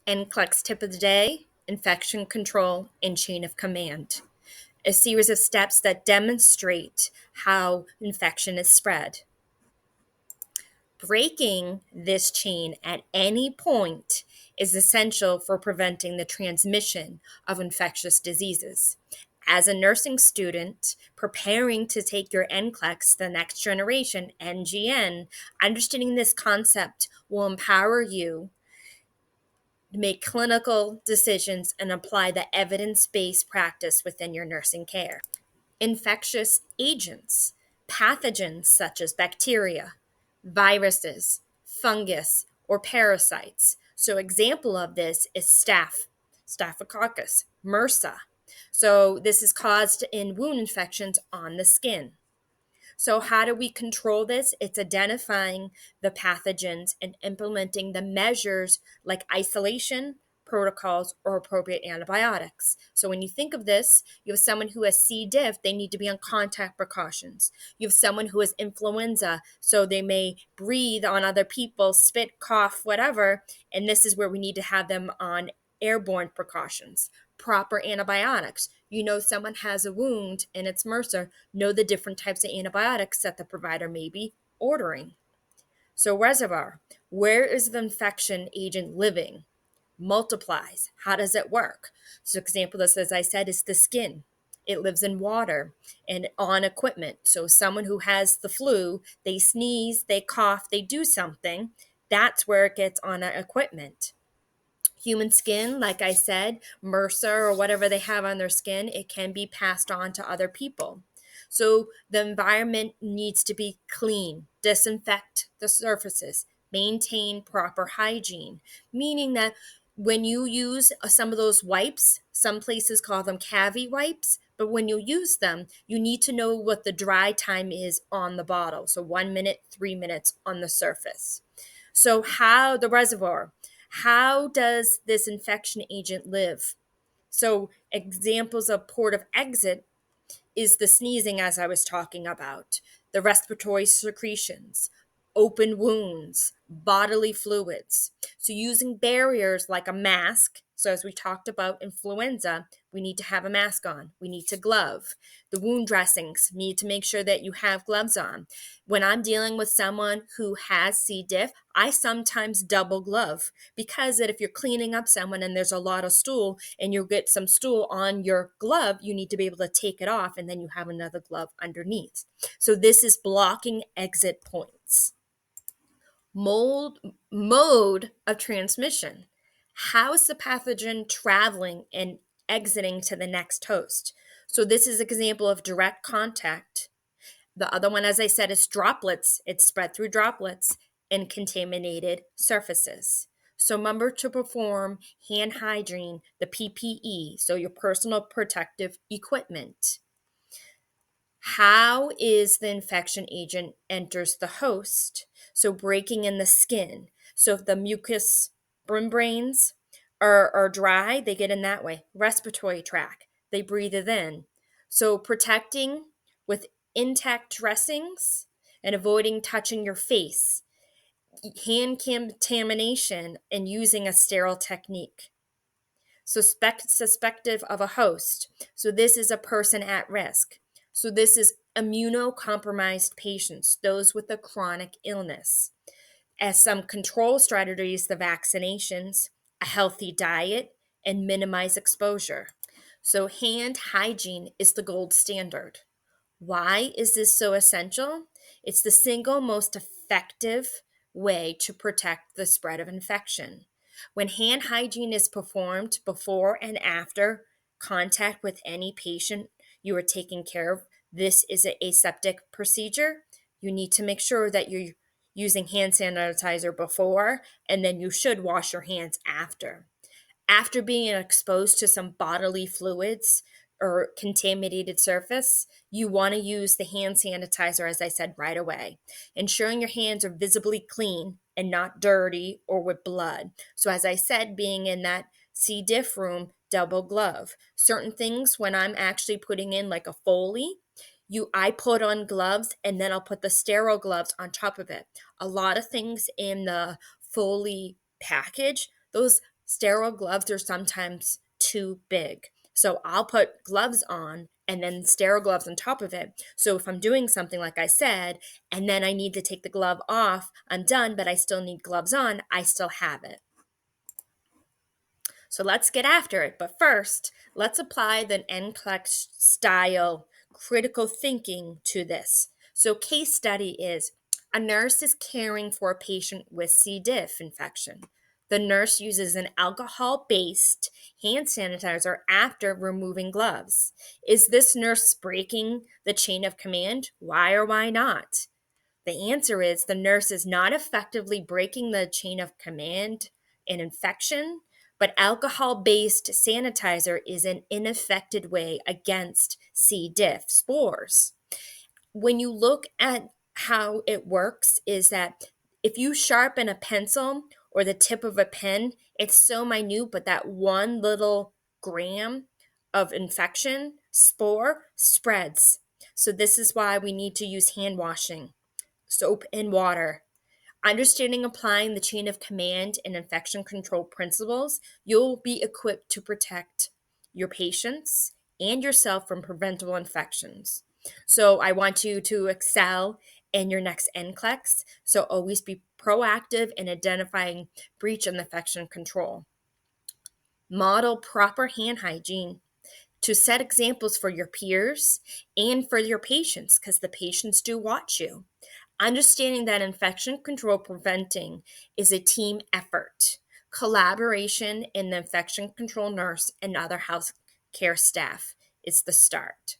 NCLEX tip of the day, infection control and chain of command. A series of steps that demonstrate how infection is spread. Breaking this chain at any point is essential for preventing the transmission of infectious diseases. As a nursing student preparing to take your NCLEX, the next generation, NGN, understanding this concept will empower you make clinical decisions and apply the evidence-based practice within your nursing care. Infectious agents, pathogens such as bacteria, viruses, fungus, or parasites. So example of this is Staphylococcus, MRSA. So this is caused in wound infections on the skin. So, how do we control this? It's identifying the pathogens and implementing the measures like isolation protocols or appropriate antibiotics. So, when you think of this, you have someone who has C. diff, they need to be on contact precautions. You have someone who has influenza, so they may breathe on other people, spit, cough, whatever. And this is where we need to have them on airborne precautions, proper antibiotics. You know, someone has a wound and it's MRSA, know the different types of antibiotics that the provider may be ordering. So, reservoir, where is the infection agent living? Multiplies. How does it work? So, example, this, as I said, is the skin. It lives in water and on equipment. So, someone who has the flu, they sneeze, they cough, they do something. That's where it gets on our equipment. Human skin, like I said, MRSA or whatever they have on their skin, it can be passed on to other people. So the environment needs to be clean, disinfect the surfaces, maintain proper hygiene, meaning that when you use some of those wipes, some places call them cavi wipes, but when you use them, you need to know what the dry time is on the bottle. So 1 minute, 3 minutes on the surface. So how the reservoir, how does this infection agent live? So examples of port of exit is the sneezing, as I was talking about, the respiratory secretions, open wounds, bodily fluids. So using barriers like a mask. So as we talked about influenza, we need to have a mask on. We need to glove. The wound dressings need to make sure that you have gloves on. When I'm dealing with someone who has C. diff, I sometimes double glove because that if you're cleaning up someone and there's a lot of stool and you get some stool on your glove, you need to be able to take it off and then you have another glove underneath. So this is blocking exit points. Mode of transmission. How is the pathogen traveling and exiting to the next host? So this is an example of direct contact. The other one, as I said, is droplets. It's spread through droplets and contaminated surfaces. So remember to perform hand hygiene, the PPE, so your personal protective equipment. How is the infection agent enters the host? So breaking in the skin. So if the mucous membranes are dry, they get in that way. Respiratory tract, they breathe it in. So protecting with intact dressings and avoiding touching your face. Hand contamination and using a sterile technique. Suspective of a host. So this is a person at risk. So this is immunocompromised patients, those with a chronic illness. As some control strategies, the vaccinations, a healthy diet, and minimize exposure. So hand hygiene is the gold standard. Why is this so essential? It's the single most effective way to protect the spread of infection. When hand hygiene is performed before and after contact with any patient you are taking care of, this is an aseptic procedure. You need to make sure that you're using hand sanitizer before, and then you should wash your hands after. After being exposed to some bodily fluids or contaminated surface, you want to use the hand sanitizer, as I said, right away, ensuring your hands are visibly clean and not dirty or with blood. So as I said, being in that C. diff room, double glove. Certain things when I'm actually putting in like a Foley, I put on gloves and then I'll put the sterile gloves on top of it. A lot of things in the Foley package, those Sterile gloves are sometimes too big. So I'll put gloves on and then sterile gloves on top of it. So if I'm doing something like I said, and then I need to take the glove off, I'm done, but I still need gloves on, I still have it. So let's get after it. But first, let's apply the NCLEX style critical thinking to this. So case study is a nurse is caring for a patient with C. diff infection. The nurse uses an alcohol-based hand sanitizer after removing gloves. Is this nurse breaking the chain of command? Why or why not? The answer is the nurse is not effectively breaking the chain of command in infection, but alcohol based sanitizer is an ineffective way against C. diff spores. When you look at how it works, is that if you sharpen a pencil or the tip of a pen, it's so minute, but that one little gram of infection spore spreads. So, this is why we need to use hand washing, soap and water. Understanding applying the chain of command and infection control principles, you'll be equipped to protect your patients and yourself from preventable infections. So I want you to excel in your next NCLEX. So always be proactive in identifying breach and infection control. Model proper hand hygiene to set examples for your peers and for your patients, because the patients do watch you. Understanding that infection control preventing is a team effort. Collaboration in the infection control nurse and other health care staff is the start.